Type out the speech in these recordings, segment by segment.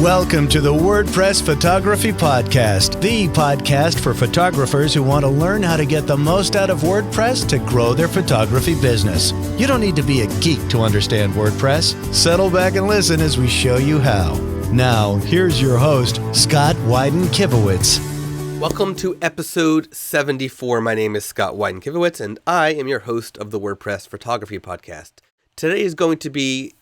Welcome to the WordPress Photography Podcast, the podcast for photographers who want to learn how to get the most out of WordPress to grow their photography business. You don't need to be a geek to understand WordPress. Settle back and listen as we show you how. Now, here's your host, Scott Wyden-Kivowitz. Welcome to episode 74. My name is Scott Wyden-Kivowitz, and I am your host of the WordPress Photography Podcast. Today is going to be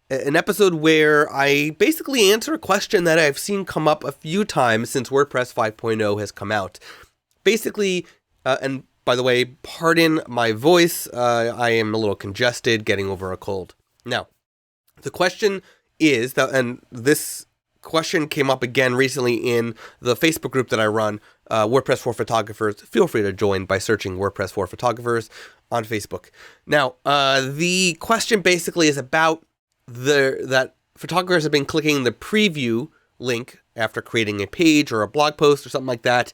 an episode where I basically answer a question that I've seen come up a few times since WordPress 5.0 has come out. Basically, and by the way, pardon my voice, I am a little congested, getting over a cold. Now, the question is, and this question came up again recently in the Facebook group that I run, WordPress for Photographers. Feel free to join by searching WordPress for Photographers on Facebook. Now, the question basically is about that photographers have been clicking the preview link after creating a page or a blog post or something like that,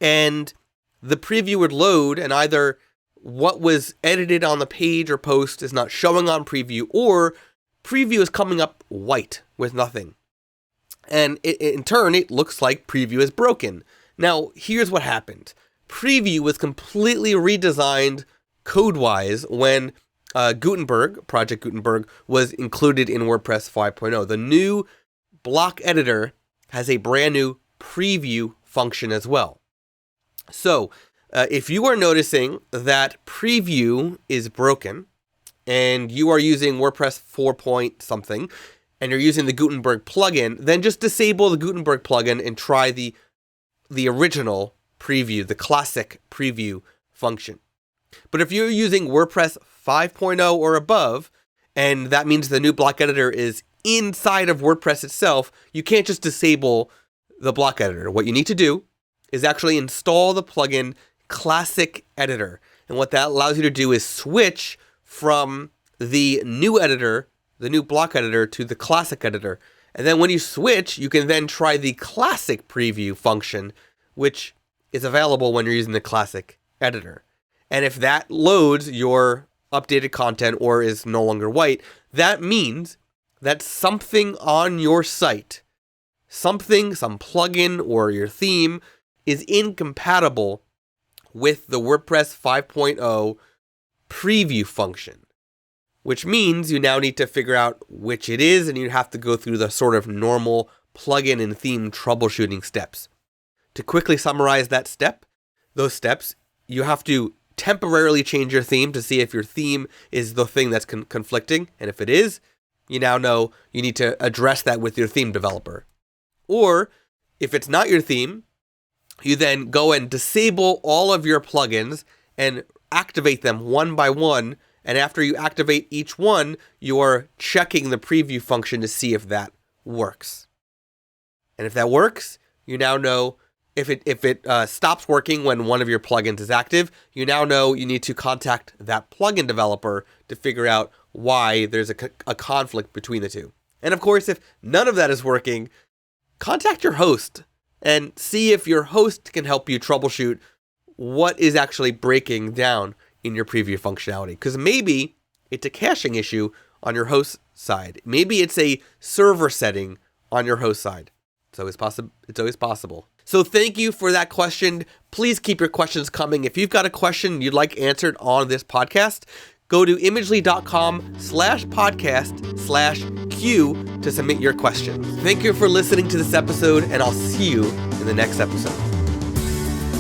and the preview would load, and either what was edited on the page or post is not showing on preview, or preview is coming up white with nothing. And in turn, it looks like preview is broken. Now, here's what happened. Preview was completely redesigned code-wise when Gutenberg, Project Gutenberg, was included in WordPress 5.0. The new block editor has a brand new preview function as well. So, if you are noticing that preview is broken and you are using WordPress 4 point something and you're using the Gutenberg plugin, then just disable the Gutenberg plugin and try the original preview, the classic preview function. But if you're using WordPress 5.0 or above, and that means the new block editor is inside of WordPress itself, you can't just disable the block editor. What you need to do is actually install the plugin Classic Editor. And what that allows you to do is switch from the new editor, the new block editor, to the Classic Editor. And then when you switch, you can then try the Classic Preview function, which is available when you're using the Classic Editor. And if that loads your updated content or is no longer white, that means that something on your site, some plugin or your theme is incompatible with the WordPress 5.0 preview function, which means you now need to figure out which it is, and you have to go through the sort of normal plugin and theme troubleshooting steps. To quickly summarize those steps, you have to temporarily change your theme to see if your theme is the thing that's conflicting. And if it is, you now know you need to address that with your theme developer. Or if it's not your theme, you then go and disable all of your plugins and activate them one by one. And after you activate each one, you're checking the preview function to see if that works. And if that works, you now know if it stops working when one of your plugins is active, you now know you need to contact that plugin developer to figure out why there's a conflict between the two. And of course, if none of that is working, contact your host and see if your host can help you troubleshoot what is actually breaking down in your preview functionality. Because maybe it's a caching issue on your host side. Maybe it's a server setting on your host side. It's always possible. So thank you for that question. Please keep your questions coming. If you've got a question you'd like answered on this podcast, go to imagely.com/podcast/Q to submit your questions. Thank you for listening to this episode, and I'll see you in the next episode.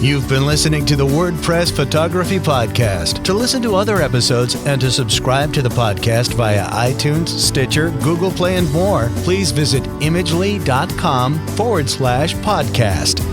You've been listening to the WordPress Photography Podcast. To listen to other episodes and to subscribe to the podcast via iTunes, Stitcher, Google Play, and more, please visit imagely.com/podcast.